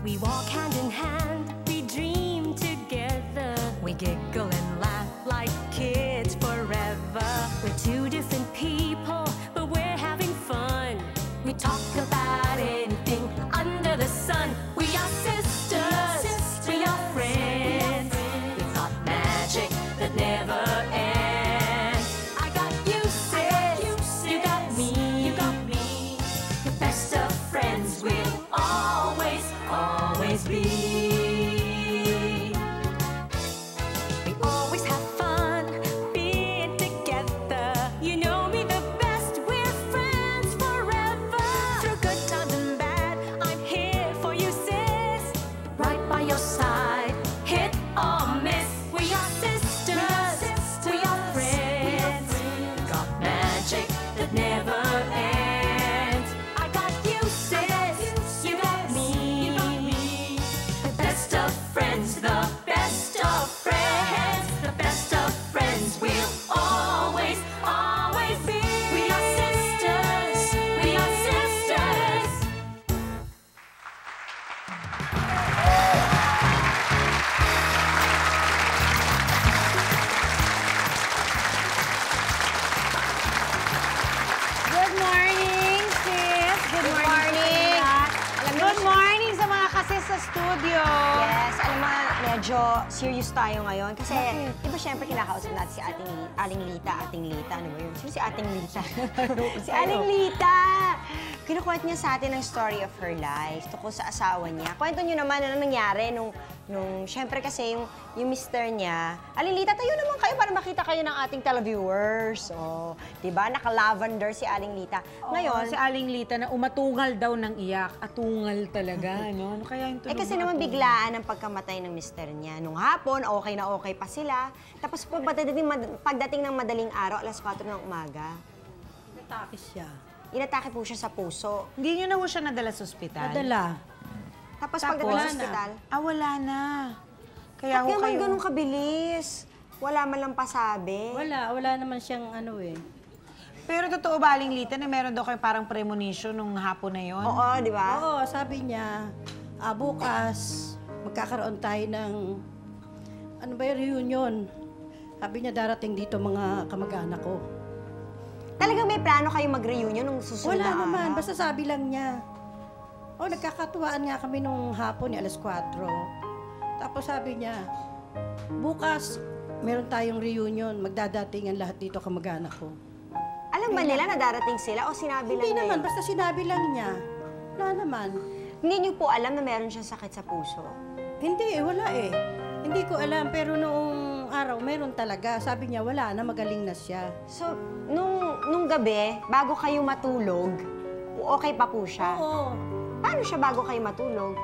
We walk hand in hand, we dream together. We giggle and laugh like kids forever. We're two different people, but we're having fun. We talk about anything under the sun. We are sisters, we are friends. We've got magic that never ends. I got you, sis, you got me. The best of friends will always be. We always have fun being together. You know me the best, we're friends forever. Through good times and bad, I'm here for you, sis. Right by your side, hit or miss. We are sisters, we are friends. Got magic that never ends. I got you, sis, you got me. The best of friends, the best of friends. The best of friends will always be. We are sisters, we are sisters. Good morning, sis! Good morning! Good morning sa mga kasis sa studio! Yes, alam mo, medyo serious tayo ngayon. Kasi, di ba syempre kinakausap natin si Aling Lita. Ano ba yun? Sino si Ating Lita? Si Aling Lita! Kinukwento niya sa atin ang story of her life tungkol sa asawa niya. Kwento niyo naman ano nangyari nung syempre kasi yung mister niya. Aling Lita, tayo naman kayo para makita kayo ng ating televiewers. Oh, di ba? Naka-lavender si Aling Lita. Ngayon, si Aling Lita na umatungal daw ng iyak. Atungal talaga, no? Ano kaya yung tunog kasi naman biglaan ang pagkamatay ng mister niya. Nung hapon, okay na okay pa sila. Tapos pagdating ng madaling araw, alas 4 ng umaga. Inatake siya. Inatake po siya sa puso. Hindi niyo na ho siya nadala sa ospital? Nadala. Tapos pagdating sa ospital, wala na. Kaya Kaya ho naman kayo... ganun kabilis. Wala man lang pasabi. Wala naman siyang ano eh. Pero totoo ba, Aling Lita, na meron daw kayo parang premonition nung hapon na yon? Oo, di ba? Oo, sabi niya, bukas magkakaroon tayo ng, ano ba yung reunion? Sabi niya, darating dito mga kamag-anak ko. Talagang may plano kayo mag-reunion nung susunod Wala na naman, araw? basta sabi lang niya. Oh, nagkakatuwaan nga kami nung hapon, alas 4. Tapos sabi niya, bukas meron tayong reunion, magdadatingan lahat dito kamag-anak ko. Alam ba nila na darating sila o sinabi lang Hindi niya naman, yun? basta sinabi lang niya. Wala naman. Hindi niyo po alam na meron siyang sakit sa puso? Hindi wala eh. Hindi ko alam, pero noong araw, meron talaga. Sabi niya, wala na, magaling na siya. So, nung gabi, bago kayo matulog, okay pa po siya? Oo. Paano siya bago kayo matulog?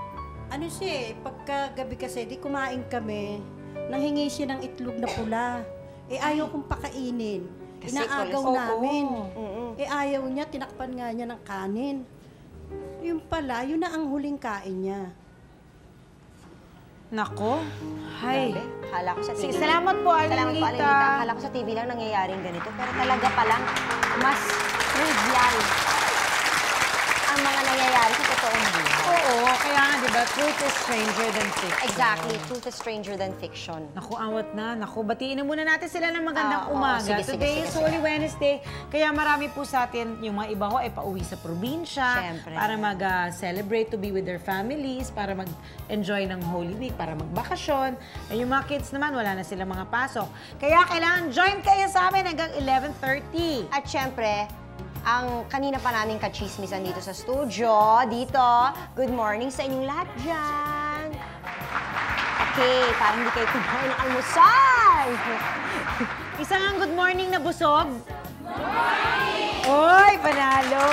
Ano siya eh, pagkagabi kasi, di kumain kami, nanghingi siya ng itlog na pula. Eh, ayaw kong pakainin. Kasi Inaagaw cholesterol. namin. Mm-mm. Eh, ayaw niya, tinakpan nga niya ng kanin. Yung pala, yun na ang huling kain niya. Nako. Hay. Grabe. Akala ko sa TV. Sige, salamat po, Aling Salamat po, Aling Lita. Lita. Akala ko sa TV lang nangyayaring ganito. Pero talaga palang mas trivial ang mga nangyayari sa totoong buhay. Oo, kaya nga, di ba, truth is stranger than fiction. Exactly. Truth is stranger than fiction. Naku, awat na. Naku, batiin na muna natin sila ng magandang Oo, umaga. sige, sige, Today sige, is Holy Wednesday. Kaya marami po sa atin, yung mga iba ho ay pauwi sa probinsya. Siyempre. Para mag-celebrate to be with their families, para mag-enjoy ng Holy Week, para magbakasyon. Ay, yung mga kids naman, wala na silang mga pasok. Kaya kailangan join kayo sa amin hanggang 11:30. At syempre, ang kanina pa naming kachismisan dito sa studio, dito, good morning sa inyong lahat dyan. Okay, parang hindi kayo kumain ng almusal. Isang good morning na busog. Good morning! Oy, panalo!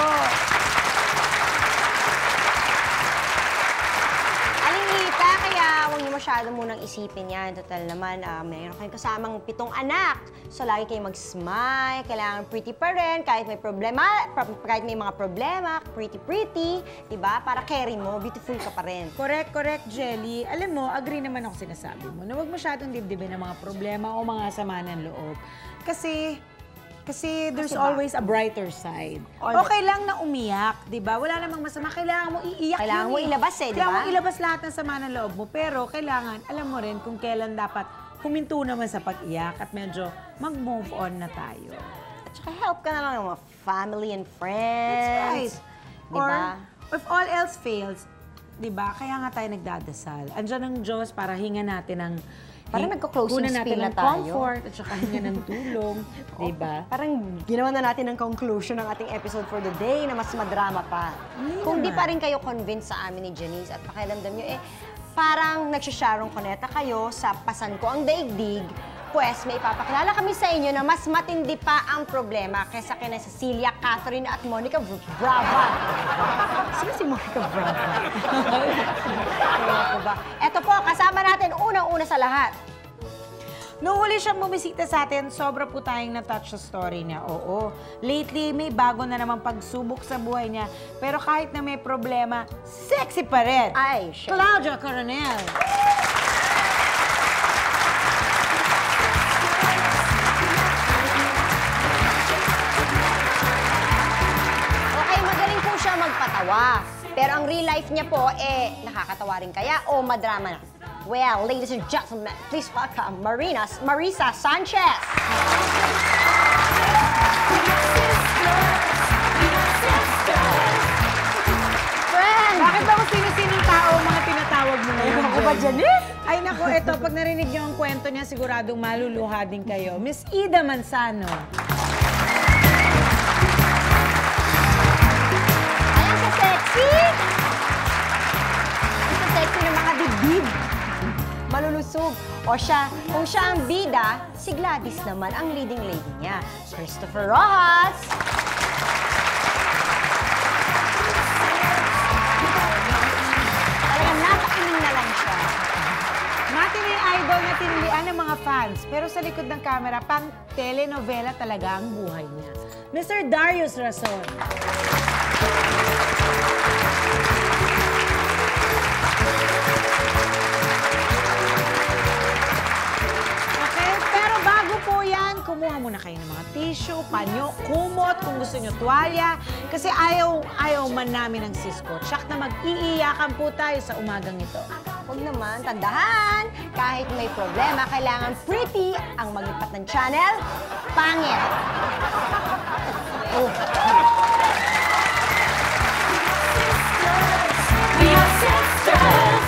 Aling Lita, kaya huwag niyo masyado munang isipin yan. Total naman, mayroon kayong kasamang 7 anak. So, lagi kayong mag-smile. Kailangan pretty pa rin. Kahit may problema, kahit may mga problema, pretty. Diba? Para carry mo, beautiful ka pa rin. Correct, Jelly. Alam mo, agree naman ako sinasabi mo na huwag masyadong dibdibin ng mga problema o mga sama ng loob. Kasi, Kasi there's Kasi ba? always a brighter side. Okay lang na umiyak, di ba? Wala namang masama. Kailangan mo iiyak Kailangan yun mo ilabas eh, di ba? Kailangan mo ilabas lahat ng sama ng loob mo. Pero kailangan, alam mo rin kung kailan dapat huminto naman sa pag-iyak at medyo mag-move on na tayo. At saka help ka na lang ng mga family and friends. That's right. Di Or, ba? if all else fails, di ba? Kaya nga tayo nagdadasal. Andiyan ang Diyos para hinga natin ng Parang nagko-closing kunan natin spiel na ng tayo. comfort at saka hinga ng tulong. Di ba? Parang ginawa na natin ang conclusion ng ating episode for the day na mas madrama pa. Kung di pa rin kayo convinced sa amin ni Janice at pakiramdam nyo, parang nagsasharong koneta kayo sa Pasan Ko Ang Daigdig, pues may ipapakilala kami sa inyo na mas matindi pa ang problema kaysa kina Cecilia, Catherine at Monica Brava. Sino si Monica Brava? Eto po, kasama natin unang-una sa lahat. Nung huli siyang bumisita sa atin, sobra po tayong na-touch sa story niya. Oo, lately may bago na namang pagsubok sa buhay niya. Pero kahit na may problema, sexy pa rin. Ay, shit. Claudia Coronel. Okay, magaling po siya magpatawa. Pero ang real life niya po, nakakatawa rin kaya o madrama na? Well, ladies and gentlemen, please welcome Marisa Sanchez. Friend! Bakit ba kung sino-sinong tao ang mga tinatawag mo ngayon? Ako ba, Janice? Ay naku, eto, pag narinig niyo ang kwento niya, siguradong maluluha din kayo. Miss Ida Manzano. Ayan sa sexy! Ang sa sexy ng mga dibdib. Malulusog. O siya, kung siya ang bida, si Gladys naman ang leading lady niya. Christopher Rojas! Talagang napakiling na lang siya. Matinee idol na tinilian ng mga fans, pero sa likod ng camera, pang telenovela talaga ang buhay niya. Mr. Darius Rason. Okay, pero bago po yan, kumuha muna kayo ng mga tissue, panyo, kumot, kung gusto nyo tuwalya, kasi ayaw man namin ng sisko. Tsak na mag-iiyakan po tayo sa umagang ito. Huwag naman, tandahan, kahit may problema, kailangan pretty ang maglipat ng channel, pangit. Oh. We are sisters.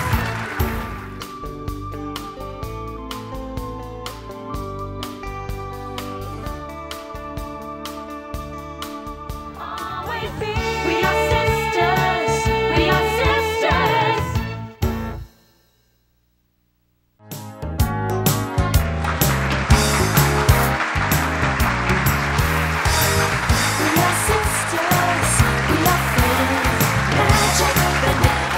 Always be. We are sisters. We are sisters. We are sisters. We are friends. Magic that never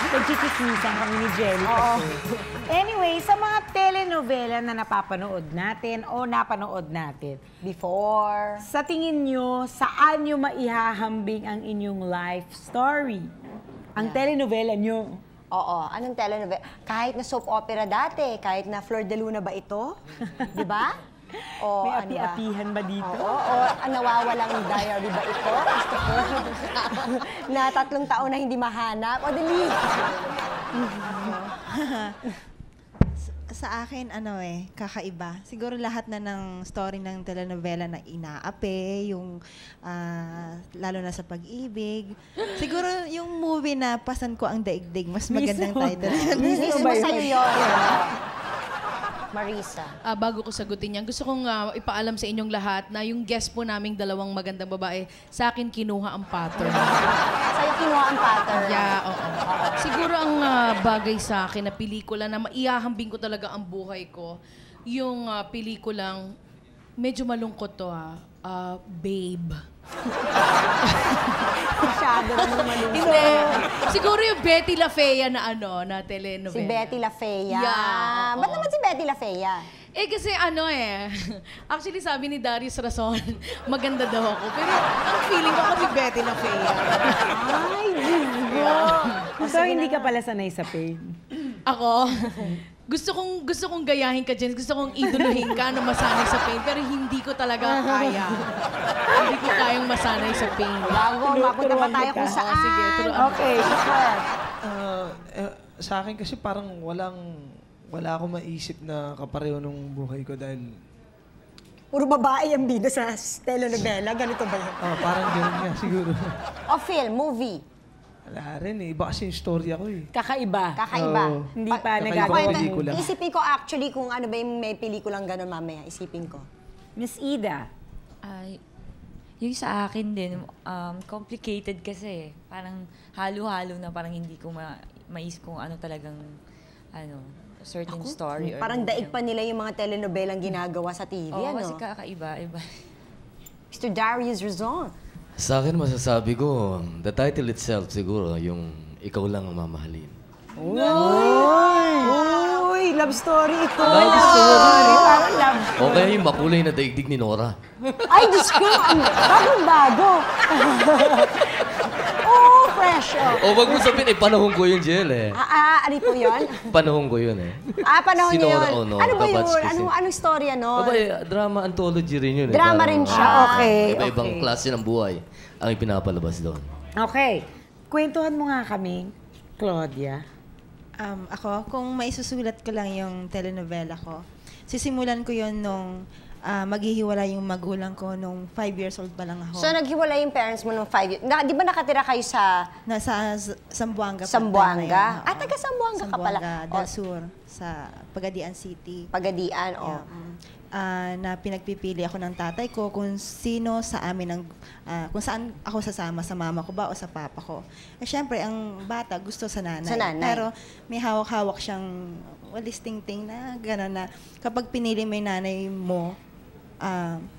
Nagchichismisan kami ni Jelly kasi. Anyway, sa mga telenovela na napapanood natin o napanood natin, Before. sa tingin nyo, saan nyo maihahambing ang inyong life story? Ang telenovela nyo. Oo, anong telenovela? Kahit na soap opera dati, kahit na Flor de Luna ba ito? Di ba? O May ano ba? api-apihan ba dito? Oo, ang nawawalang diary ba ito? Gusto ko. Na 3 taon na hindi mahanap. O, dali. Sa akin, kakaiba. Siguro lahat na ng story ng telenovela na inaapi, yung lalo na sa pag-ibig. Siguro yung movie na Pasan Ko Ang Daigdig, mas magandang title. Mismo sa'yo yun. Marisa. Bago ko sagutin yan, gusto kong ipaalam sa inyong lahat na yung guest po naming dalawang magandang babae, sa akin kinuha ang pattern. Sa'yo kinuha ang pattern. Yeah, oo. Siguro ang bagay sa akin na pelikula na maihahambing ko talaga ang buhay ko, yung pelikulang, medyo malungkot to Babe. Masyado naman malungkot. Hindi. Siguro yung Betty La Fea na na telenovela. Si Betty La Fea. Yeah. naman? Ba't naman si Betty La Fea? Kasi actually sabi ni Darius Rason, maganda daw ako. Pero ang feeling ko kasi Betty La Fea. Ay, Diyos ko. So, hindi ka pala sanay sa pain. Ako, gusto kong gayahin ka, Jen. Gusto kong iduluhin ka na masanay sa pain. Pero hindi ko talaga kaya. Hindi ko kayang masanay sa pain. Bago, mapunta pa tayo kung saan. Sige, Okay, sure. Sa akin kasi parang wala akong maisip na kapareho nung buhay ko dahil Puro babae ang bida sa telenovela. Ganito ba yun? parang gano'n nga siguro. O film, movie. Wala rin eh. Iba kasi yung story ako eh. Kakaiba. Kakaiba. Oo. Hindi pa Kakaiba nagagawa. ang pelikula. Isipin ko actually kung ano ba yung may pelikulang gano'n mamaya. Isipin ko. Miss Ida. Ay, yung sa akin din, complicated kasi. Parang halo-halo na parang hindi ko maisip kung ano talagang certain story. Or Parang movie. daig pa nila yung mga telenovelang ginagawa sa TV, Oo, ano? kasi kakaiba. Iba. Mr. Darius Razon. Sa akin masasabi ko, the title itself siguro, yung ikaw lang ang mamahalin. Uy, love story ito. Love story. Parang love. O kaya yung makulay na daigdig ni Nora. Ay, Diyos ko! Bagong-bago. Oh, fresh. O wag mo sabihin, panahon ko yun, Jel eh. Ano po yun? Panahon ko yun eh. Panahon Si niyo Nora yun. Ono, Ano ba yun? Kabats kasi. Anong storya nun? Aba, drama anthology rin yun eh. Drama Parang, rin siya. Okay. Iba-ibang klase ng buhay ang ipinapalabas doon. Okay. Kwentuhan mo nga kami, Claudia. Ako, kung maisusulat ko lang yung telenovela ko, sisimulan ko yon nung maghihiwalay yung magulang ko nung 5 years old pa lang ako. So, naghiwalay yung parents mo nung 5 years. Di ba nakatira kayo sa Nasa Zamboanga. pa Sambuanga? tayo. Taga Sambuanga ka pala. Sambuanga del Sur, sa Pagadian City. Pagadian, oh. Na pinagpipili ako ng tatay ko kung sino sa amin ang kung saan ako sasama, sa mama ko ba o sa papa ko. Syempre, ang bata gusto sa nanay. Sa nanay. Pero may hawak-hawak siyang walis ting-ting na gano'n na kapag pinili mo yung nanay mo,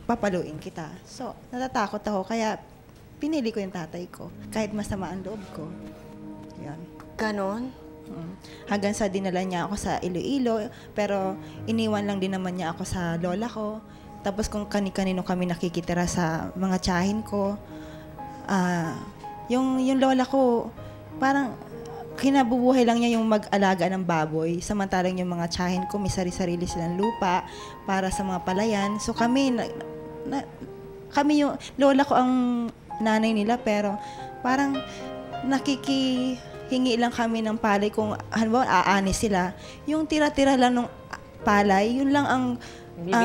papaluin kita. So, natatakot ako kaya pinili ko yung tatay ko kahit masama ang loob ko. Yan. Ganon? Hanggang sa dinala niya ako sa Iloilo, pero iniwan lang din naman niya ako sa lola ko. Tapos kung kani-kanino kami nakikitira sa mga tiyahin ko, yung lola ko, parang kinabubuhay lang niya yung mag-alaga ng baboy. Samantalang yung mga tiyahin ko, may sari-sarili silang lupa para sa mga palayan. So kami kami yung, lola ko ang nanay nila, pero parang hingi lang kami ng palay kung halimbawa aani sila. Yung tira-tira lang ng palay, yun lang ang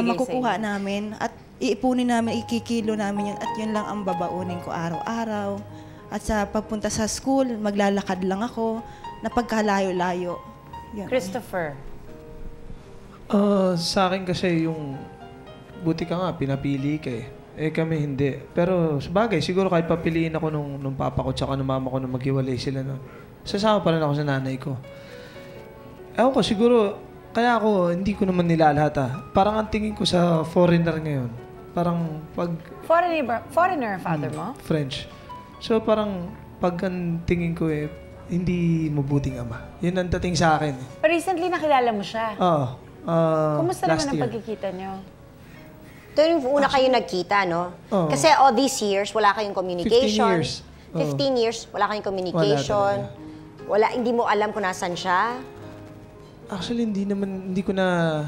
makukuha namin at iipunin namin, ikikilo namin yun at yun lang ang babaunin ko araw-araw. At sa pagpunta sa school, maglalakad lang ako na pagkalayo-layo. Yun. Christopher. Sa akin kasi yung buti ka nga, pinapili ka eh. Kami hindi. Pero sabagay, siguro kahit papiliin ako nung papa ko tsaka nung mama ko nung maghiwalay sila nun. Sasama pa rin ako sa nanay ko. Ewan ko, siguro, kaya ako, hindi ko naman nilalahata. Parang ang tingin ko sa foreigner ngayon. Parang pag... Foreigner father mo? French. So parang pag ang tingin ko hindi mabuting ama. Yun ang dating sa akin. Pero recently nakilala mo siya. Oo. Kumusta naman last ang year. pagkikita niyo? Ito yung una kayo nagkita, no? Oo. Kasi all these years, wala kayong communication. 15 years. 15 years, wala kayong communication. Wala, hindi mo alam kung nasan siya. Actually, hindi ko na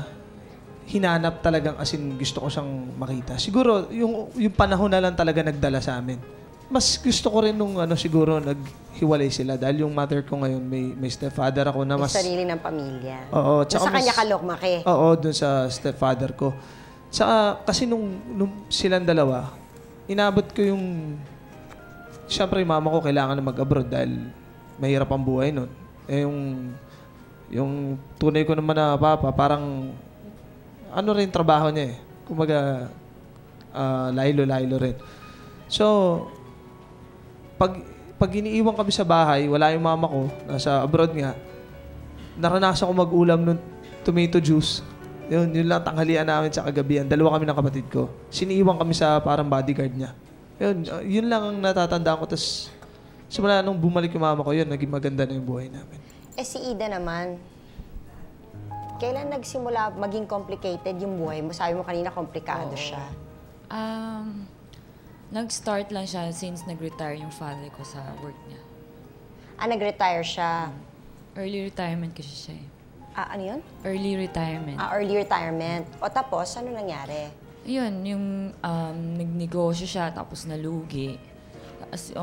hinanap talagang as in gusto ko siyang makita. Siguro, yung panahon na lang talaga nagdala sa amin. Mas gusto ko rin nung siguro naghiwalay sila dahil yung mother ko ngayon may stepfather ako na Yung mas... sarili ng pamilya. Oo. Sa kanya ka lumaki. Oo, dun sa stepfather ko. Saka, kasi nung silang dalawa, inabot ko yung... Siyempre, yung mama ko kailangan na mag-abroad dahil mahirap ang buhay nun. Yung tunay ko naman na papa, parang rin trabaho niya eh. Kumaga, laylo-laylo rin. So, pag iniiwan kami sa bahay, wala yung mama ko, nasa abroad nga, naranasan ko mag-ulam ng tomato juice. Yun lang tanghalian namin sa kagabihan. Dalawa kami ng kapatid ko. Siniiwan kami sa parang bodyguard niya. Yun lang ang natatandaan ko. Tapos, simula nung bumalik yung mama ko, yun, naging maganda na yung buhay namin. Si Ida naman. Kailan nagsimula maging complicated yung buhay mo? Sabi mo kanina, komplikado siya. Nag-start lang siya since nag-retire yung father ko sa work niya. Nag-retire siya. Early retirement kasi siya eh. Ano yun? Early retirement. Early retirement. O tapos, ano nangyari? Yun, yung nagnegosyo siya tapos nalugi. Tapos,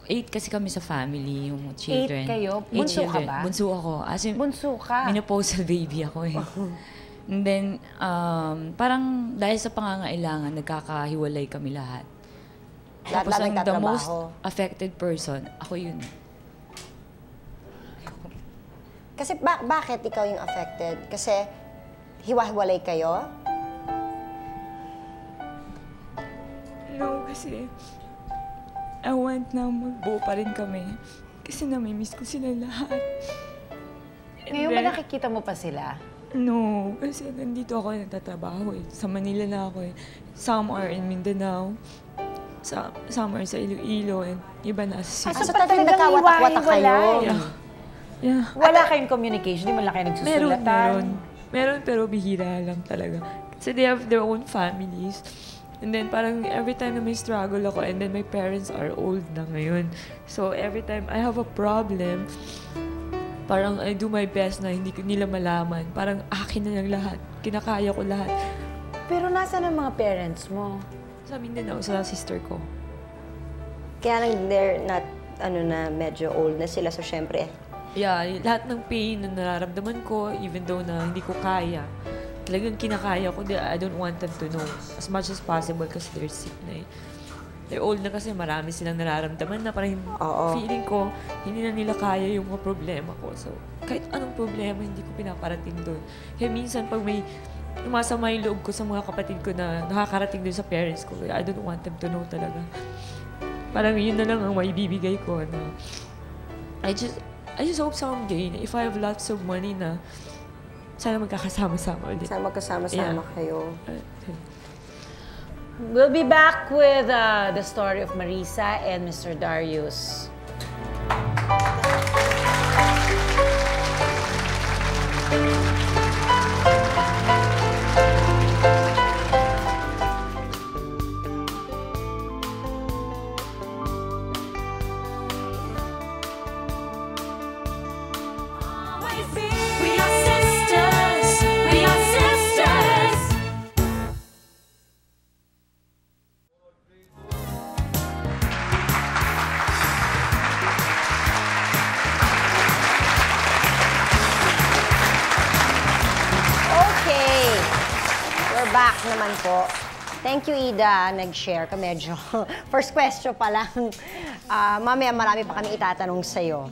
8 kasi kami sa family, yung children. 8 kayo? 8 Bunso ka children. ba? Bunso ako. As in, Bunso ka? menopausal baby ako eh. And then, parang dahil sa pangangailangan, nagkakahiwalay kami lahat. Tapos ang the most affected person, ako yun. Kasi bakit ikaw yung affected? Kasi hiwa-hiwalay kayo? No, kasi I want na magbuo pa rin kami. Kasi namimiss ko sila lahat. Ngayon ba nakikita mo pa sila? No, kasi nandito ako nagtatrabaho eh. Sa Manila na ako eh. Some are in Mindanao. Some are sa Iloilo and iba na sa city. So talagang nagkawatak-watak kayo? Yeah. Wala kayong communication? Di mo lang kayo nagsusulatan? Meron pero bihira lang talaga. Kasi they have their own families. And then parang every time na may struggle ako and then my parents are old na ngayon. So every time I have a problem, parang I do my best na hindi nila malaman. Parang akin na lang lahat. Kinakaya ko lahat. Pero nasaan ang mga parents mo? Sa Mindanao, sa sister ko. Kaya lang they're not, medyo old na sila. So syempre, Yeah, lahat ng pain na nararamdaman ko, even though na hindi ko kaya, talagang kinakaya ko. I don't want them to know as much as possible kasi they're sick na eh. They're old na kasi marami silang nararamdaman na parang feeling ko, hindi na nila kaya yung mga problema ko. So, kahit anong problema, hindi ko pinaparating doon. Kaya minsan, pag may masama yung loob ko sa mga kapatid ko na nakakarating doon sa parents ko, I don't want them to know talaga. Parang yun na lang ang maibibigay ko na I just hope someday, if I have lots of money na, sana magkakasama-sama ulit. sana magkasama-sama kayo. We'll be back with the story of Marisa and Mr. Darius. We are sisters. We are sisters. Okay. We're back naman po. Thank you, Ida. Nag-share ka medyo. First question pa lang. Mamaya marami pa kami itatanong sa'yo.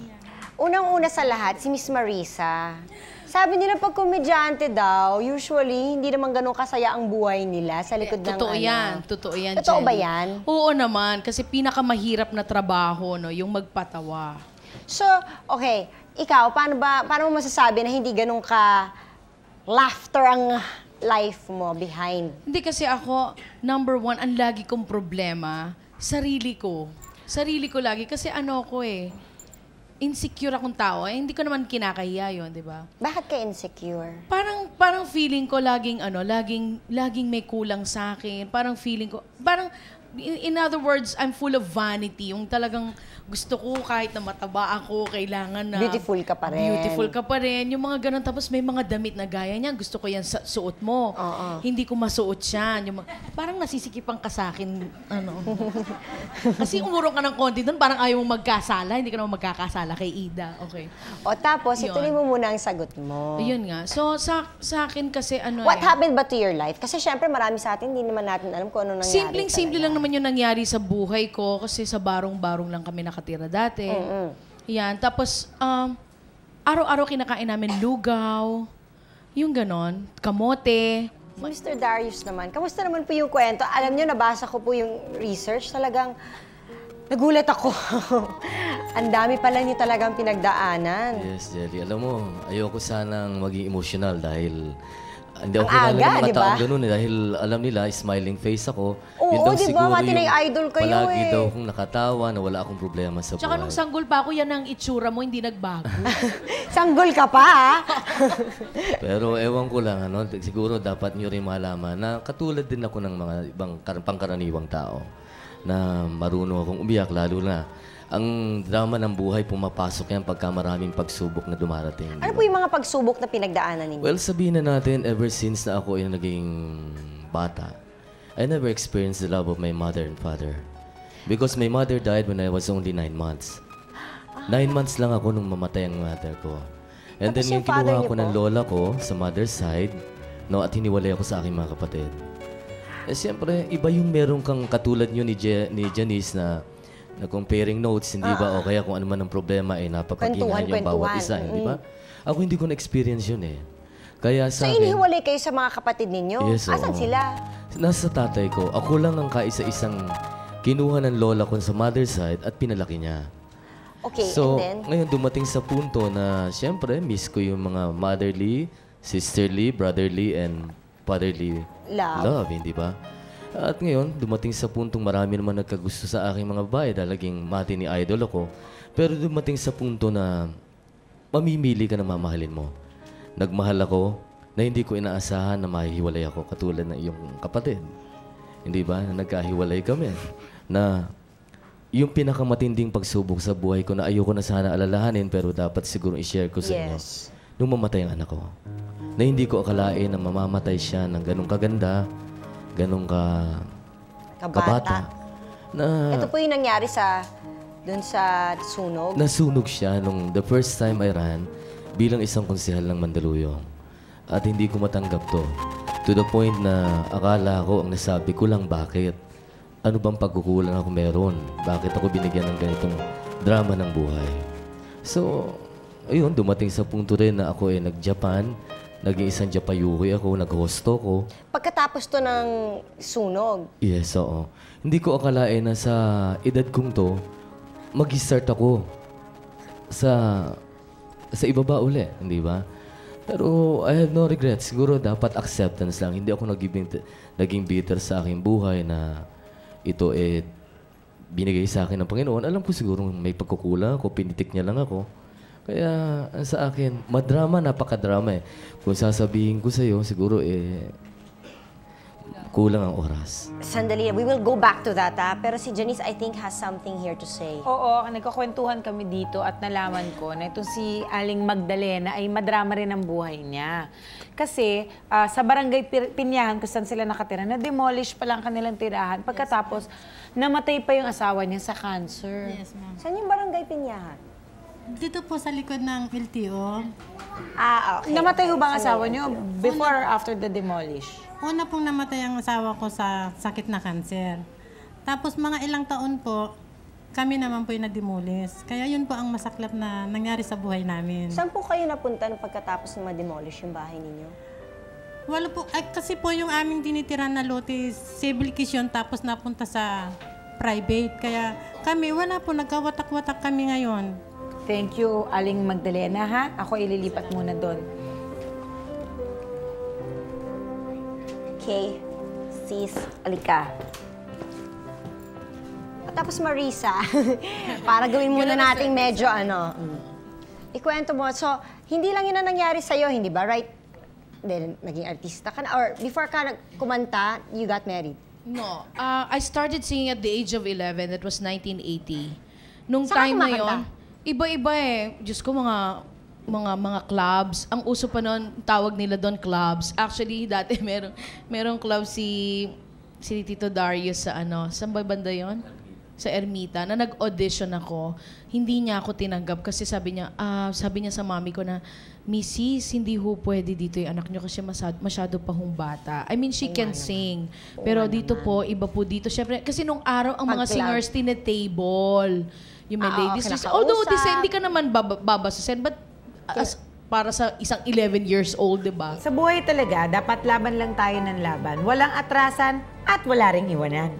Unang-una sa lahat, si Miss Marisa. Sabi nila pag komedyante daw, usually, hindi naman ganun kasaya ang buhay nila sa likod ng Totoo yan. Totoo yan, Totoo ba Jenny. yan? Oo naman. Kasi pinakamahirap na trabaho, no, yung magpatawa. So, okay. Ikaw, paano mo masasabi na hindi ganun ka laughter ang life mo behind? Hindi kasi ako, number one, ang lagi kong problema, sarili ko. Sarili ko lagi. Kasi ano ko insecure akong tao. Hindi ko naman kinakahiya yun, di ba? Bakit ka insecure? Parang feeling ko laging may kulang sa akin. Parang feeling ko, in other words, I'm full of vanity. Yung talagang gusto ko kahit na mataba ako, kailangan na... Beautiful ka pa rin. Beautiful ka pa rin. Yung mga ganun. Tapos may mga damit na gaya niya. Gusto ko yan suot mo. Hindi ko masuot yan. Parang nasisikipan ka sa akin. Kasi umurong ka ng konti doon, parang ayaw mong magkasala. Hindi ka naman magkakasala kay Ida. Okay. O tapos, Yun. ituloy mo muna ang sagot mo. Ayun nga. So, sa akin kasi What happened ba to your life? Kasi syempre marami sa atin, hindi naman natin alam kung ano nangyari. Simple lang naman yung nangyari sa buhay ko kasi sa barong-barong lang kami nakatira dati. Yan. Tapos, araw-araw kinakain namin lugaw, yung ganon, kamote. Si Mr. Darius naman, kamusta naman po yung kwento? Alam niyo, nabasa ko po yung research. Talagang nagulat ako. Ang dami pala niyo talagang pinagdaanan. Yes, Jelly. Alam mo, ayoko sanang maging emotional dahil Hindi ako Ang kilala ng aga, mga di ba? taong ganun dahil alam nila, smiling face ako. Oo, Yun daw di ba? siguro Matinay yung idol kayo palagi eh. daw akong nakatawa na wala akong problema sa Tsaka buhay. nung sanggol pa ako, yan ang itsura mo, hindi nagbago. Sanggol ka pa, ha? Pero ewan ko lang, ano, siguro dapat nyo rin malaman na katulad din ako ng mga ibang pangkaraniwang tao na marunong akong umiyak, lalo na ang drama ng buhay pumapasok yan pagka maraming pagsubok na dumarating. Ano po yung mga pagsubok na pinagdaanan ninyo? Well, sabihin na natin, ever since na ako ay naging bata, I never experienced the love of my mother and father. Because my mother died when I was only 9 months. 9 months lang ako nung mamatay ang mother ko. And then Tapos yung yung father kinuha niyo ko ng po? lola ko sa mother's side, no, at hiniwalay ako sa aking mga kapatid. Eh, siyempre, iba yung meron kang katulad nyo ni Janice na comparing notes, hindi ba? O kaya kung ano man ang problema, eh, napapaghingan yung bawat isa, hindi ba? Ako hindi ko na-experience yun eh. Kaya So, sa akin, inihiwalay kayo sa mga kapatid ninyo? Yes, Asan oo. sila? nasa tatay ko, ako lang ang kaisa-isang kinuha ng lola ko sa mother's side at pinalaki niya. Okay, So, and then? ngayon dumating sa punto na siyempre, miss ko yung mga motherly, sisterly, brotherly, and fatherly Love. hindi ba? At ngayon, dumating sa puntong marami naman nagkagusto sa aking mga babae dahil laging mati ni idol ako. Pero dumating sa punto na mamimili ka na mamahalin mo. Nagmahal ako na hindi ko inaasahan na mahihiwalay ako katulad ng iyong kapatid. Hindi ba? Na nagkahiwalay kami. Na yung pinakamatinding pagsubok sa buhay ko na ayoko na sana alalahanin pero dapat siguro i-share ko sa inyo. Yes. Nung mamatay ang anak ko. Na hindi ko akalain na mamamatay siya ng ganong kaganda, ganong kabata. Na Ito po yung nangyari dun sa sunog. nasunog siya nung the first time I ran bilang isang konsehal ng Mandaluyong. At hindi ko matanggap to. To the point na akala ko ang nasabi ko lang bakit. Ano bang pagkukulang ako meron? Bakit ako binigyan ng ganitong drama ng buhay? So, ayun, dumating sa punto rin na ako ay nag-Japan. Naging isang Japayuki ako, nag-hosto ko. Pagkatapos to ng sunog, Yes, oo. Hindi ko akalain na sa edad kong to, mag-start ako sa ibaba uli, hindi ba? Pero I have no regrets. Siguro dapat acceptance lang. Hindi ako naging bitter sa aking buhay na ito binigay sa akin ng Panginoon. Alam ko siguro may pagkukulang ako, pinitik niya lang ako. Kaya sa akin, madrama, napakadrama eh. Kung sasabihin ko sa'yo, siguro kulang ang oras. sandali, we will go back to that, ha? Pero si Janice, I think, has something here to say. Oo, nagkakwentuhan kami dito at nalaman ko na itong si Aling Magdalena ay madrama rin ang buhay niya. Kasi sa barangay Pinyahan, kung saan sila nakatira, na-demolish pa lang kanilang tirahan. Pagkatapos, namatay pa yung asawa niya sa cancer. Yes, ma'am. Saan yung barangay Pinyahan? Dito po sa likod ng LTO, Okay. Namatay ho ba ang asawa niyo before or after the demolish? una pong namatay ang asawa ko sa sakit na kanser. Tapos mga ilang taon po, kami naman po yung nadimulis. Kaya yun po ang masaklap na nangyari sa buhay namin. Saan po kayo napunta nung pagkatapos na ma-demolish yung bahay ninyo? Wala po, kasi po yung aming tinitiran na lote, civil case yun, tapos napunta sa private. Kaya kami, wala po, nagkawatak-watak kami ngayon. Thank you, Aling Magdalena, ha? Ako ililipat muna doon. Okay, sis, alika. At tapos Marisa, para gawin muna nating medyo ikwento mo. So, hindi lang yun ang nangyari sa'yo, hindi ba? Right? Then, naging artista ka na? Or before ka kumanta, you got married? No. I started singing at the age of 11. That was 1980. Nung Saan ka time na kumakanta? yon, iba-iba eh. Diyos ko, mga clubs. Ang uso pa noon, tawag nila doon clubs. Actually, dati merong club si Tito Darius sa saan ba banda yon? Sa Ermita, na nag-audition ako. Hindi niya ako tinanggap kasi sabi niya sa mami ko na, Mrs., hindi ho pwede dito yung anak niyo kasi masyado pa hong bata. I mean, she can sing. Pero dito po, iba po dito. Siyempre, kasi nung araw, ang mga Pag-club. singers tinetable. Yung may ladies. kinakausap. Although, hindi ka naman babasusin, but para sa isang 11 years old, di ba? Sa buhay talaga, dapat laban lang tayo ng laban. Walang atrasan at wala ring iwanan.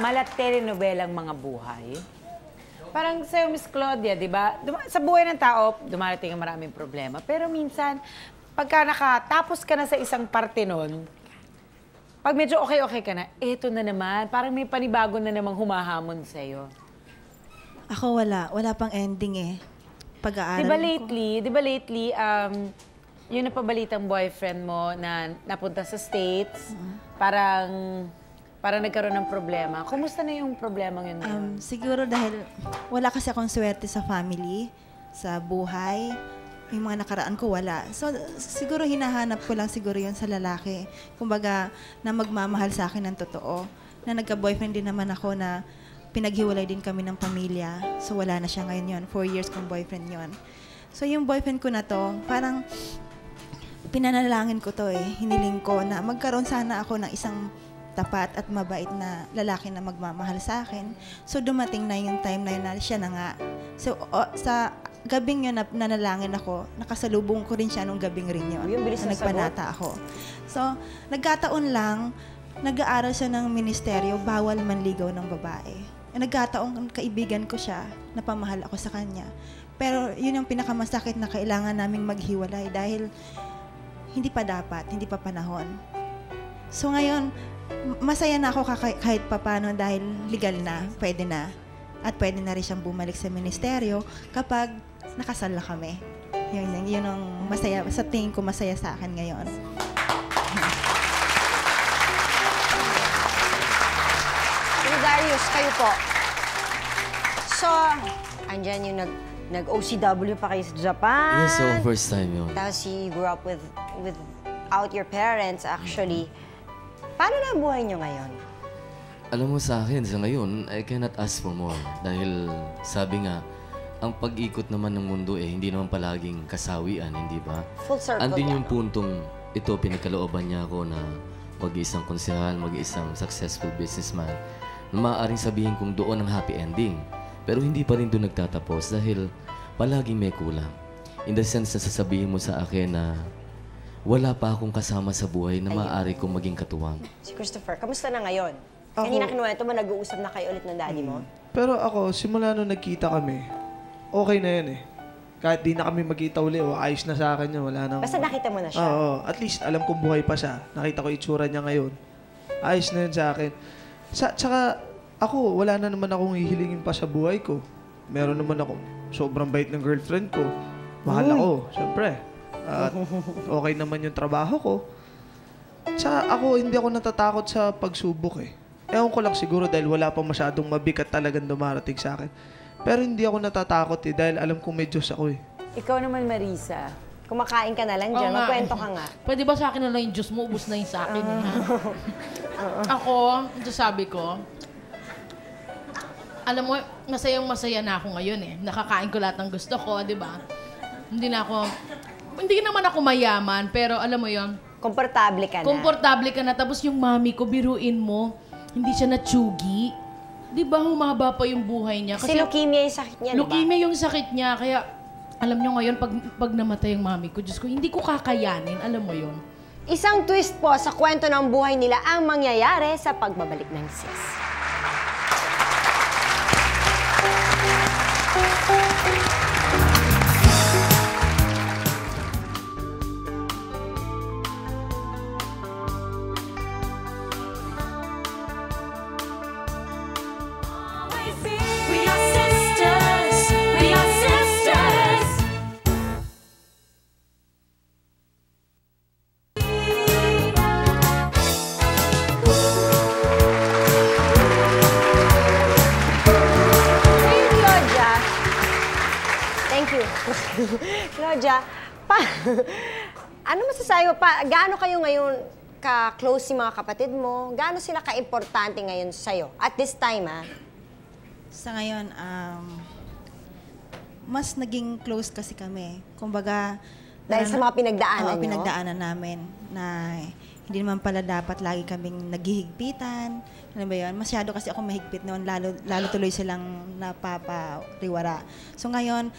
malatelenobelang mga buhay? Parang sa'yo, Miss Claudia, di ba? Sa buhay ng tao, dumarating ang maraming problema. Pero minsan, pagka nakatapos ka na sa isang parte nun, pag medyo okay ka na, eto na naman, parang may panibago na namang humahamon sa'yo. Ako wala. Wala pang ending eh. Pag-aaral ko. Di ba lately, yung napabalitang boyfriend mo na napunta sa States, parang nagkaroon ng problema. Kumusta na yung problema yun? Siguro dahil wala kasi akong swerte sa family, sa buhay. Yung mga nakaraan ko, wala. So, siguro hinahanap ko lang siguro yun sa lalaki. Kumbaga, na magmamahal sa akin ng totoo. Na nagka-boyfriend din naman ako na pinaghiwalay din kami ng pamilya. So, wala na siya ngayon yun. 4 years kong boyfriend yun. So, yung boyfriend ko na to, parang pinanalangin ko to eh. Hiniling ko na magkaroon sana ako ng isang tapat at mabait na lalaki na magmamahal sa akin. So, dumating na yung time na yun na siya na nga. So, sa gabing yun na nanalangin ako, nakasalubong ko rin siya nung gabing rin yun. Yung bilis na nagpanata ako. So, nagkataon lang, nag-aaral siya ng ministeryo, bawal manligaw ng babae. Nagkataon, kaibigan ko siya, napamahal ako sa kanya. Pero yun yung pinakamasakit na kailangan naming maghiwalay dahil hindi pa dapat, hindi pa panahon. So ngayon, masaya na ako kahit papano dahil legal na, pwede na. At pwede na rin siyang bumalik sa ministeryo kapag nakasal na kami. Yun ang masaya, sa tingin ko masaya sa akin ngayon. Darius, kayo po. So, andyan yung nag-OCW pa kayo sa Japan. Yes, so first time yun. Tapos you grew up without your parents, actually. Paano na ang buhay nyo ngayon? Alam mo sa akin, sa ngayon, I cannot ask for more. Dahil sabi nga, ang pag-ikot naman ng mundo hindi naman palaging kasawian, hindi ba? Full circle Andin yung puntong ito, pinagkalooban niya ako na mag-iisang konsehal, mag-iisang successful businessman na maaaring sabihin kong doon ang happy ending. Pero hindi pa rin doon nagtatapos dahil palaging may kulang. In the sense na sasabihin mo sa akin na wala pa akong kasama sa buhay na maaari kong maging katuwang. Si Christopher, kamusta na ngayon? Kanina kinuwento mo, nag-uusap na kayo ulit ng daddy mo? Pero ako, simula nung nagkita kami, okay na yan eh. Kahit di na kami magkita uli, ayos na sa akin yun. Wala nang... Basta nakita mo na siya? Oo, at least alam kong buhay pa siya. Nakita ko itsura niya ngayon. Ayos na yun sa akin. Tsaka ako, wala na naman akong hihilingin pa sa buhay ko. Meron naman ako sobrang bait ng girlfriend ko. Mahal ako, syempre. At okay naman yung trabaho ko. Tsaka ako, hindi ako natatakot sa pagsubok eh. Ewan ko lang siguro dahil wala pa masyadong mabigat talagang dumarating sa akin. Pero hindi ako natatakot dahil alam kong may Diyos ako eh. Ikaw naman, Marisa. Kumakain ka na lang dyan, magkwento ka nga. Pwede ba sa akin na lang yung Diyos mo, ubus na yung sa akin. Ako, ito sabi ko, alam mo, masayang-masaya na ako ngayon eh. Nakakain ko lahat ng gusto ko, di ba? Hindi naman ako mayaman, pero alam mo yon. Komportable ka na. Komportable ka na. Tapos yung mami ko, biruin mo, hindi siya natsugi. Di ba humaba pa yung buhay niya? Kasi leukemia yung sakit niya, di ba? Leukemia yung sakit niya. Kaya, alam nyo ngayon, pag namatay yung mami ko, Diyos ko, hindi ko kakayanin. Alam mo yun. Isang twist po sa kwento ng buhay nila ang mangyayari sa pagbabalik ng sis. We are sisters. We are sisters. Claudia. Thank you. Claudia, ano masasabi mo pa? Gaano kayo ngayon ka-close si mga kapatid mo? Gaano sila ka-importante ngayon sa'yo? At this time, Sa ngayon, mas naging close kasi kami. Kumbaga, dahil sa mga pinagdaanan nyo? pinagdaanan namin na hindi naman pala dapat lagi kaming naghihigpitan. Ano ba yun? Masyado kasi ako mahigpit noon, lalo tuloy silang napapariwara. So ngayon,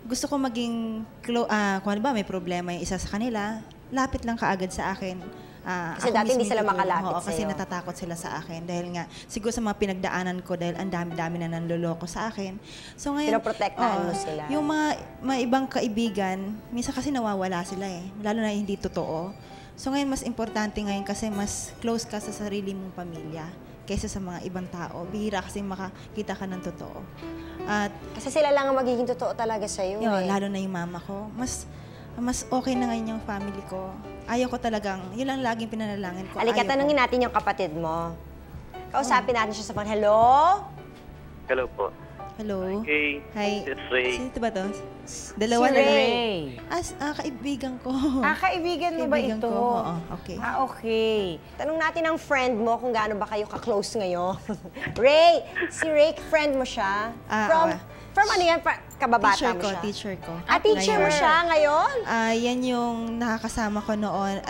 gusto ko maging, kung ano ba, may problema yung isa sa kanila, lapit lang kaagad sa akin. Kasi ako dati hindi mismo sila tutulong. makalapit Oo, kasi sa'yo. natatakot sila sa akin. Dahil nga, siguro sa mga pinagdaanan ko, dahil ang dami-dami na nanloloko sa akin. So ngayon, Pinoprotektahan mo sila. Yung mga ibang kaibigan, minsan kasi nawawala sila eh. Lalo na hindi totoo. So ngayon, mas importante ngayon kasi mas close ka sa sarili mong pamilya kaysa sa mga ibang tao. Bihira kasi makakita ka ng totoo. At Kasi sila lang ang magiging totoo talaga sa'yo. yun, eh. lalo na yung mama ko. Mas okay na ngayon yung family ko. Ayaw ko talagang, yun lang laging pinanalangin ko. Halika, Ayaw ko. tanungin natin yung kapatid mo. Kausapin natin siya sa phone. Hello? Hello po. Hello. Hey, Hi. it's Ray. Sino ba to? Dalawa Si na lang. Ray. Kaibigan ko. Kaibigan mo ba Kaibigan ito? ko, oo, okay. Okay. Tanong natin ang friend mo kung gaano ba kayo ka-close ngayon. Ray, si Ray, friend mo siya? From ano yan? Kababata Teacher mo ko, siya? teacher ko. Teacher mo siya ngayon? Yan yung nakakasama ko noon.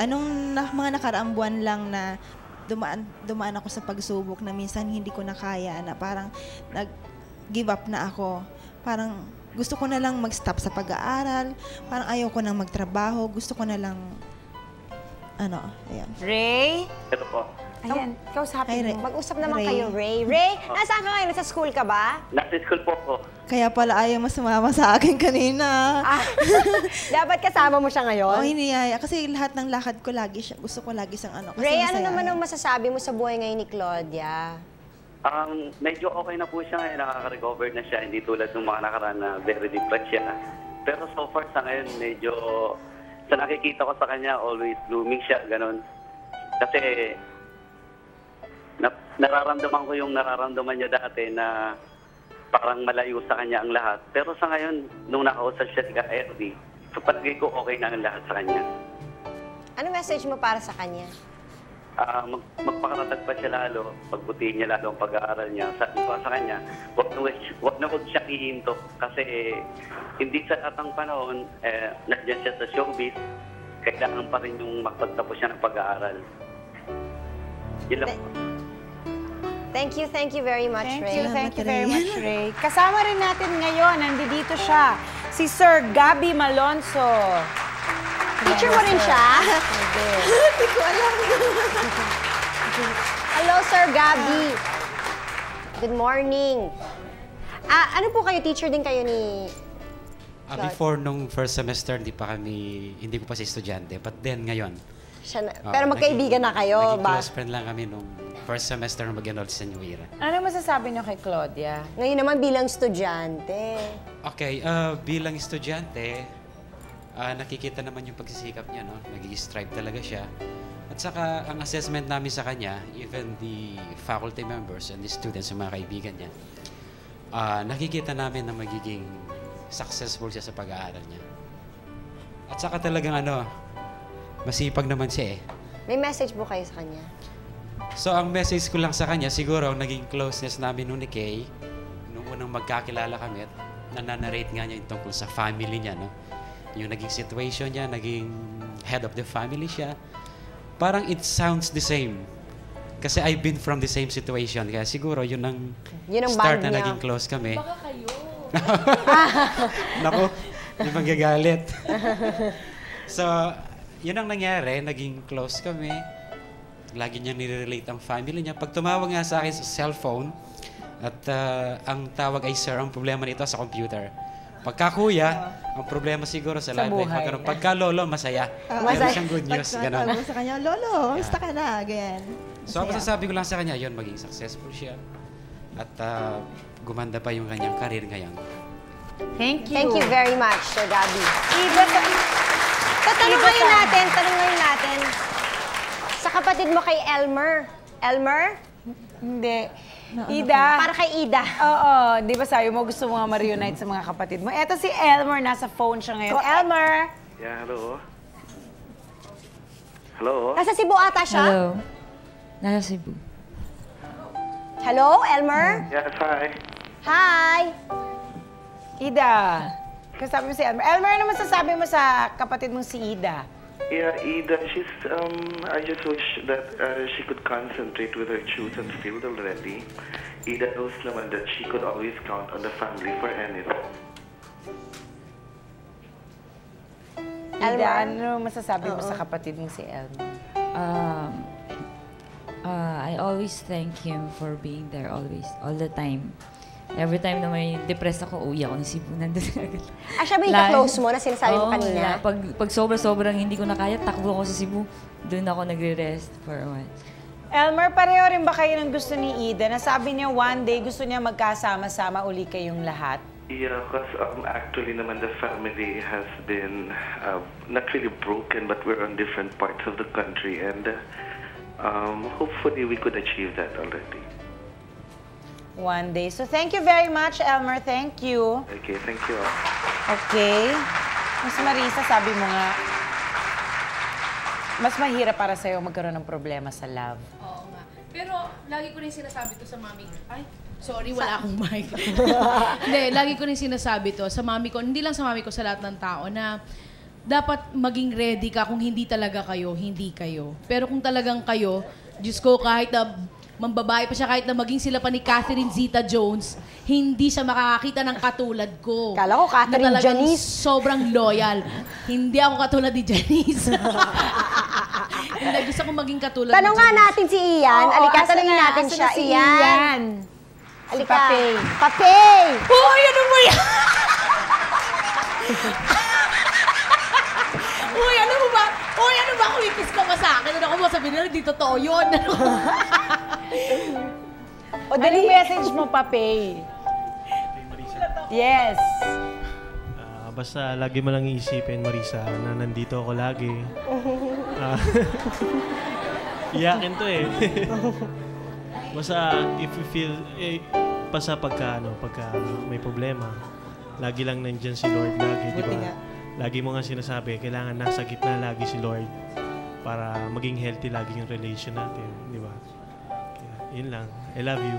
Mga nakaraang buwan lang na dumaan ako sa pagsubok na minsan hindi ko na kaya, na parang nag-give up na ako. Parang gusto ko na lang mag-stop sa pag-aaral. Parang ayaw ko nang magtrabaho. Gusto ko na lang, ayan. Ray? Hello po. Ayan, Hi, kausapin Ray. mo. Mag-usap naman Ray. kayo, Ray. Ray, nasaan ka ngayon? Sa school ka ba? Nasa school po ako. Kaya pala ayaw mo sumama sa akin kanina. Dapat kasama mo siya ngayon? Hindi. Kasi lahat ng lakad ko gusto ko lagi siyang kasi Ray, ano masaya. naman ang masasabi mo sa buhay ngayon ni Claudia? Medyo okay na po siya ngayon. Nakaka-recover na siya. Hindi tulad ng mga nakaraan na very depressed siya. Pero so far sa ngayon, medyo sa nakikita ko sa kanya, always blooming siya. Ganon. Kasi nararamdaman ko yung nararamdaman niya dati na parang malayo sa kanya ang lahat. Pero sa ngayon, nung nakausap siya si Ka-Erdi, sa palagay ko okay na ang lahat sa kanya. Ano message mo para sa kanya? Magpakatatag pa siya lalo, pagbutihin niya lalo ang pag-aaral niya. Sabi ko sa kanya, wag na siya ihinto kasi hindi sa atang panahon, nandiyan siya sa showbiz, kailangan pa rin yung magpagtapos siya ng pag-aaral. Yun lang. Thank you very much, Ray. Thank you very much, Ray. Kasama rin natin ngayon, nandito siya, si Sir Gabby Malonzo. Teacher mo rin siya? Hindi ko alam. Hello, Sir Gabby. Good morning. Ano po kayo? Teacher din kayo ni... Before nung first semester, hindi ko pa si estudyante. But then ngayon. Pero magkaibigan na kayo Naging ba? close friend lang kami nung first semester na mag-enroll sa New Era. Ano masasabi niyo kay Claudia? Ngayon naman bilang estudyante. Okay, bilang estudyante, nakikita naman yung pagsisikap niya, no? Nag-i-strive talaga siya. At saka, ang assessment namin sa kanya, even the faculty members and the students, yung mga kaibigan niya, nakikita namin na magiging successful siya sa pag-aaral niya. At saka talagang masipag naman siya eh. May message po kayo sa kanya? So, ang message ko lang sa kanya, siguro, ang naging closeness namin ni Kay, nung unang magkakilala kami, at nananarrate nga niya yung tungkol sa family niya, no? Yung naging situation niya, naging head of the family siya. Parang it sounds the same. Kasi I've been from the same situation. Kaya siguro, yun ang start na naging close kami. Baka kayo. Naku, hindi magagalit. So, yun ang nangyari, naging close kami. Lagi niya nire-relate ang family niya. Pag tumawag nga sa akin sa cellphone, at ang tawag ay sir, ang problema nito sa computer. Pagka kuya, ang problema siguro sa life life. Pagka lolo, masaya. Meron siyang good news. Pag sa kanya, lolo, basta ka na. Ganyan. So, ang masasabi ko lang sa kanya, yun, maging successful siya. At gumanda pa yung kanyang career ngayon. Thank you. Thank you very much, Sir Gabby. Tanong ngayon natin, sa kapatid mo kay Elmer. Elmer? Hindi. Ida. Para kay Ida. Oo. Di ba sabi mo gusto mo nga ma-reunite sa mga kapatid mo? Eto si Elmer, nasa phone siya ngayon. Elmer! Yeah, hello. Hello. Nasa Cebu ata siya? Hello. Nasa Cebu. Hello, Elmer? Yes, hi. Hi! Ida. Kasabi mo si Elmer. Elmer, ano masasabi mo sa kapatid mong si Ida? Yeah, Ida, I just wish that she could concentrate with her chosen field already. Ida knows naman that she could always count on the family for anything. Ida, ano masasabi mo sa kapatid mong si Elmer? I always thank him for being there always, all the time. Every time na may depressed ako, uwi ako ng Cebu. Nandun agad. Siya ba yung ka-close mo na sinasabi mo kanina? Pag sobra-sobrang hindi ko na kaya, takbo ako sa Cebu. Doon ako nagre-rest for a while. Elmer, pareho rin ba kayo ng gusto ni Eden? Nasabi niya one day gusto niya magkasama-sama uli kayong lahat. Yeah, because actually naman the family has been not really broken, but we're on different parts of the country, and hopefully we could achieve that already. One day. So thank you very much, Elmer. Thank you. Okay, thank you. Okay. Mas Marisa, sabi mo nga, mas mahirap para sa'yo magkaroon ng problema sa love. Oo nga. Pero lagi ko rin sinasabi to sa mami. Ay, sorry, wala akong mic. Hindi, lagi ko rin sinasabi to sa mami ko, hindi lang sa mami ko, sa lahat ng tao, na dapat maging ready ka kung hindi talaga kayo, hindi kayo. Pero kung talagang kayo, Diyos ko, kahit na mambabae pa siya, kahit na maging sila pa ni Catherine Zeta-Jones, hindi siya makakakita ng katulad ko. Kala ko Catherine na talagang Janice. sobrang loyal. Hindi ako katulad ni Janice. Hindi, gusto ko maging katulad Tanong ni nga Janice. natin si Ian. Alika, tanongin natin siya. Si Ian. Ian. Alika. Papay. Papay! Uy, ano mo yan? Uy, ano mo ba? Uy, ano ba? Kumikis ka ba sa akin? Ano ako mo sabihin nila, di totoo yun. O, daling message mo, Papay. Yes. Basta lagi mo lang iisipin, Marisa, na nandito ako lagi. Iyakin to eh. Basta if you feel, basta pagka may problema, lagi lang nandyan si Lord lagi, di ba? Lagi mo nga sinasabi, kailangan nasa gitna lagi si Lord para maging healthy lagi yung relation natin, di ba? Kaya, yun lang. I love you.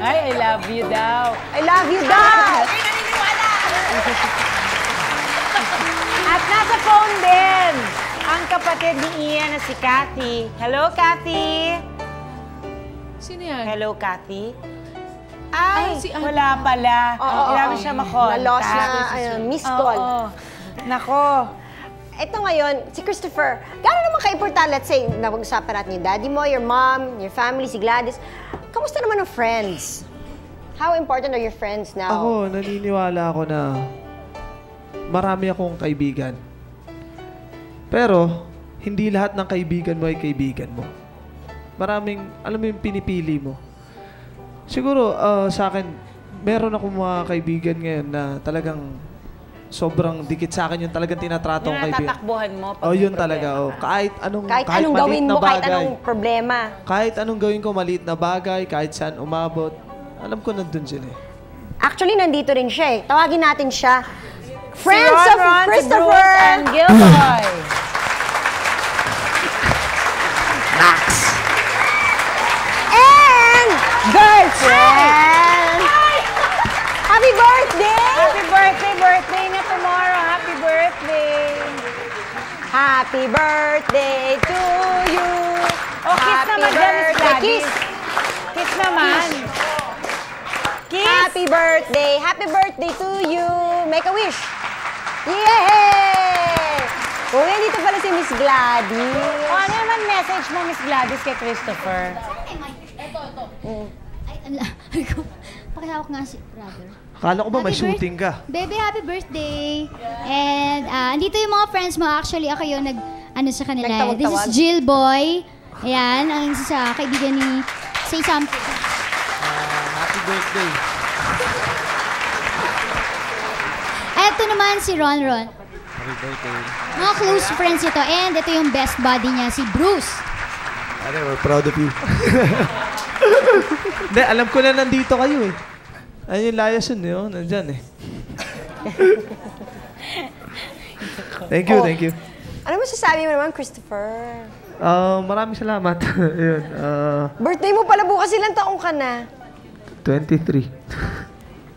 Ay, I love you daw. I love you daw! Ay, naniniwala! At nasa phone din ang kapatid ni Ian na si Cathy. Hello, Cathy. Sino yan? Hello, Cathy. Ay, si Ate. wala pala. Grabe siya makontak. Na-lost na, miss call. Oo. Nako. Ito ngayon, si Christopher, gano'n naman ka-important, let's say, napag-usapan natin yung daddy mo, your mom, your family, si Gladys. Kamusta naman ang friends? How important are your friends now? Ako, naniniwala ako na marami akong kaibigan. Pero, hindi lahat ng kaibigan mo ay kaibigan mo. Maraming, alam mo yung pinipili mo. Siguro, sa akin, meron akong mga kaibigan ngayon na talagang sobrang dikit sa akin yung talagang tinatrato Yung kong kaibigan. natatakbuhan mo. Oh, yun talaga. Oh. Kahit anong Anong maliit gawin na mo, kahit bagay. anong problema. Kahit anong gawin ko, maliit na bagay, kahit saan umabot, alam ko nandun sila eh. Actually, nandito rin siya eh. Tawagin natin siya. Si Friends of Ron, si Christopher! Bruce, and Gilboy. Max! And girlfriend! Happy birthday! Happy birthday, birthday na tomorrow. Happy birthday. Happy birthday to you! Oh, kiss naman dyan, Miss Gladys. Kiss! Kiss naman. Kiss! Happy birthday! Happy birthday to you! Make a wish! Yay! Oh, yan dito pala si Miss Gladys. O, ano naman message mo, Miss Gladys, kay Christopher? Ay, pakihawak nga si brother. Akala ko ba may Happy shooting ka? Baby, happy birthday! And andito yung mga friends mo. Actually, ako yung sa kanila. Nagtawag-tawag. This is Jill Boy. Ayan, ang isa sa kaibigan ni Say Something. Happy birthday. Ito naman si Ron. Happy birthday. Mga close friends ito. And ito yung best buddy niya, si Bruce. We're proud of you. Hindi, alam ko na nandito kayo eh. Ayun yung layason eh, oh. Nandyan eh. Thank you, thank you. Ano masasabi mo naman, Christopher? Maraming salamat. Ayun, Birthday mo pala bukas, ilang taong ka na? 23.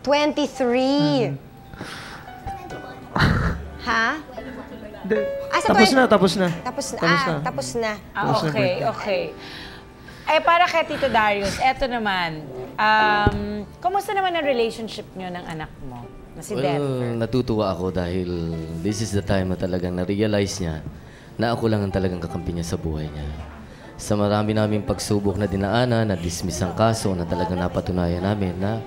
23. Ha? Hindi. Sa Tapos 20 na, tapos na. Tapos na. Tapos na. Tapos na. Tapos na Okay, birthday. okay. Eh, para kay Tito Darius, eto naman. Kumusta naman ang relationship nyo ng anak mo? Na si Denver. Well, natutuwa ako dahil this is the time na talagang na-realize niya na ako lang ang talagang kakampi niya sa buhay niya. Sa marami naming pagsubok na dinaanan, na-dismiss ang kaso, na talagang napatunayan namin na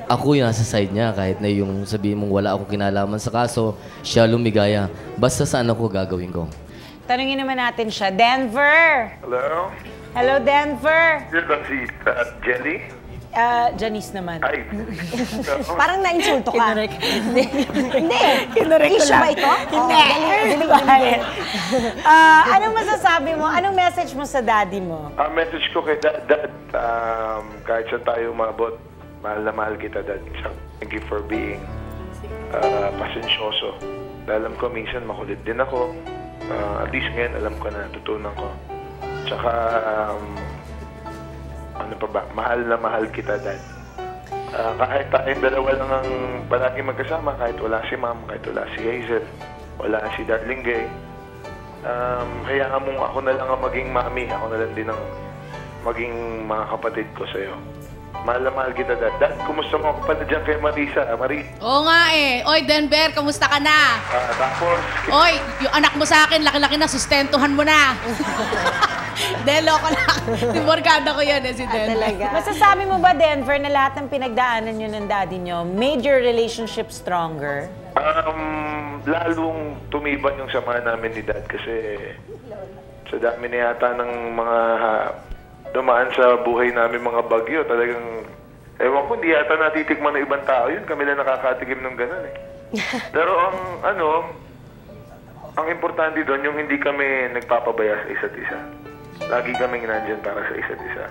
ako yung nasa side niya. Kahit na yung sabihin mong wala akong kinalaman sa kaso, siya lumigaya. Basta saan ako gagawin ko. Tanungin naman natin siya. Denver! Hello? Hello, Denver! Yun ba si Jenny? Janice naman. Ay. Parang na-insulto ka. Kinurek. Hindi. Kinurek ko Issue lang. ba ito? Hindi. Anong masasabi mo? Anong message mo sa daddy mo? Ang message ko kay Dad, kahit saan tayo umabot, mahal na mahal kita, Dad. Thank you for being pasensyoso. Dahil alam ko minsan makulit din ako. At least ngayon alam ko na natutunan ko. Tsaka, ano pa ba? Mahal na mahal kita, Dad. Kahit tayong dalawa lang ang palagi magkasama, kahit wala si Ma'am, kahit wala si Hazel, wala si Darling Gay, hayaan mong ako na lang ang maging mami, ako na lang din ang maging mga kapatid ko sa'yo. Mahal na mahal kita, Dad. Dad, kumusta mo ako pala dyan kay Marisa? Marie? Oo nga eh. Oy, Denver, kamusta ka na? Tapos... Oy, yung anak mo sa akin, laki-laki na, sustentuhan mo na. Delo ko lang. Timorgada ko yan si Denver. Masasabi mo ba, Denver, na lahat ng pinagdaanan nyo ng daddy nyo made your relationship stronger? Lalong tumiban yung samahan namin ni Dad kasi sa dami na yata ng mga dumaan sa buhay namin mga bagyo, talagang ewan ko, hindi yata natitikman ng ibang tao yun. Kami lang nakakatikim ng gano'n eh. Pero ang importante doon, yung hindi kami nagpapabaya sa isa't isa. Lagi kaming nandyan para sa isa't isa.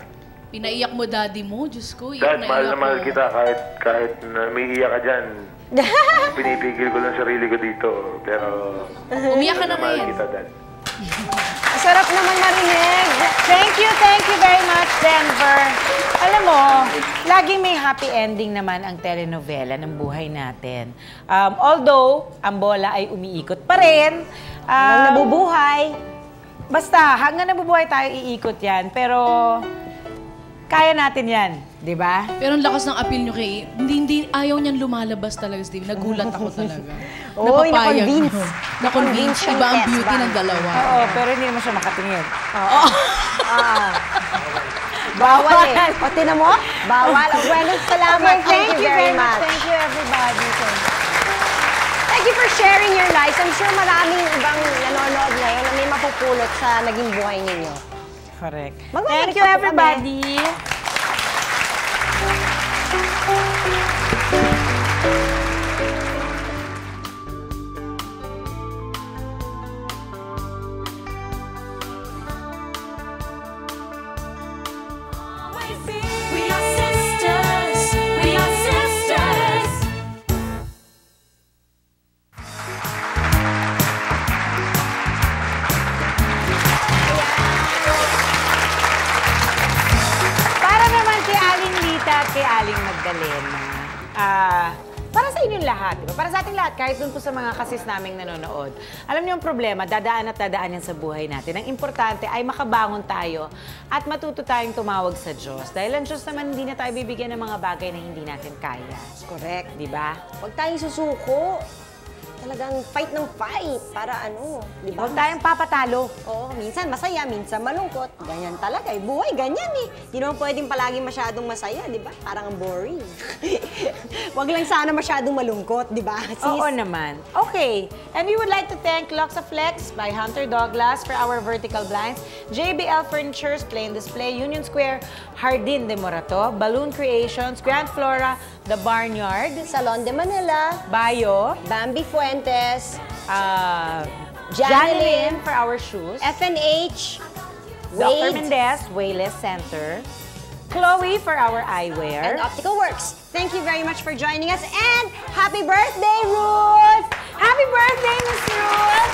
Pinaiyak mo daddy mo, Diyos ko. Dad, mahal na mahal kita kahit na may iyak ka dyan. Pinipigil ko lang sarili ko dito. Pero umiyak ka na mahal ngayon. kita, Dad. Sarap naman marinig. Thank you very much, Denver. Alam mo, laging may happy ending naman ang telenovela ng buhay natin. Although, ang bola ay umiikot pa rin. Nabubuhay. Basta, hanggang nabubuhay tayo, iikot yan. Pero, kaya natin yan. Di ba? Pero ang lakas ng appeal nyo kay... Hindi, ayaw niyan lumalabas talaga, Steve. Nagulat ako talaga. Oy, Napapayag na-convince. nyo. Na-convince. Iba ang beauty ng dalawa. Oo, pero hindi naman siya makatingin. Bawal eh. O, tinan mo? Bawal. Bueno, salamat. Thank you very much. much. Thank you, everybody. Thank you for sharing your lives. I'm sure maraming ibang nanonood ngayon na may mapupulot sa naging buhay ninyo. Correct. Magbalik Thank you, pa po everybody. We are sisters. We are sisters. Para naman kay Aling Lita at kay Aling Magdalena, para sa inyong lahat, diba? Para sa ating lahat, kahit dun po sa mga kasis naming nanonood. Alam niyo yung problema, dadaan at dadaan yan sa buhay natin. Ang importante ay makabangon tayo at matuto tayong tumawag sa Diyos. Dahil ang Diyos naman hindi na tayo bibigyan ng mga bagay na hindi natin kaya. Correct. Di ba? Huwag tayong susuko. Talagang fight ng fight para di ba? Huwag tayong papatalo. Oo, minsan masaya, minsan malungkot. Ganyan talaga eh. Buhay, ganyan eh. Di naman pwedeng palagi masyadong masaya, di ba? Parang ang boring. Huwag lang sana masyadong malungkot, di ba? Oo naman. Okay. And we would like to thank Luxaflex by Hunter Douglas for our vertical blinds, JBL Furniture's Plain Display, Union Square, Jardin de Morato, Balloon Creations, Grand Flora, The Barnyard, Salon de Manila, Bayo, Bambi Fuentes, Janilyn for our shoes, FNH, Dr. Wade, Mendez, Wayless Center, Chloe for our eyewear, and Optical Works. Thank you very much for joining us and happy birthday, Ruth! Happy birthday, Miss Ruth!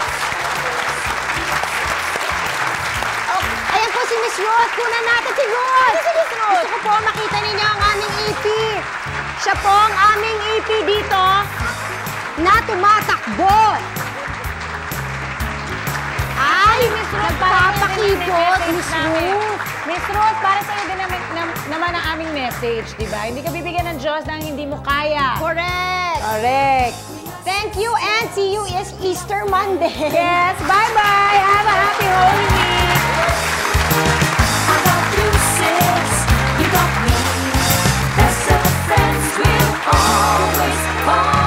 Oh, ayan po si Miss Ruth. Kunan natin si Ruth. Si Miss Ruth. Gusto ko po makita ninyo ang aming EP. Siya po ang aming EP dito na tumatakbo. Ay, Miss Ruth, nagpapakibot, Miss Ruth. Miss Ruth, para sa'yo din naman ang aming message, di ba? Hindi ka bibigyan ng Diyos nang hindi mo kaya. Correct. Correct. Thank you and see you is Easter Monday. Yes, bye-bye. Have a happy Holy Week. I got you six, you got me. Best of friends will always fall.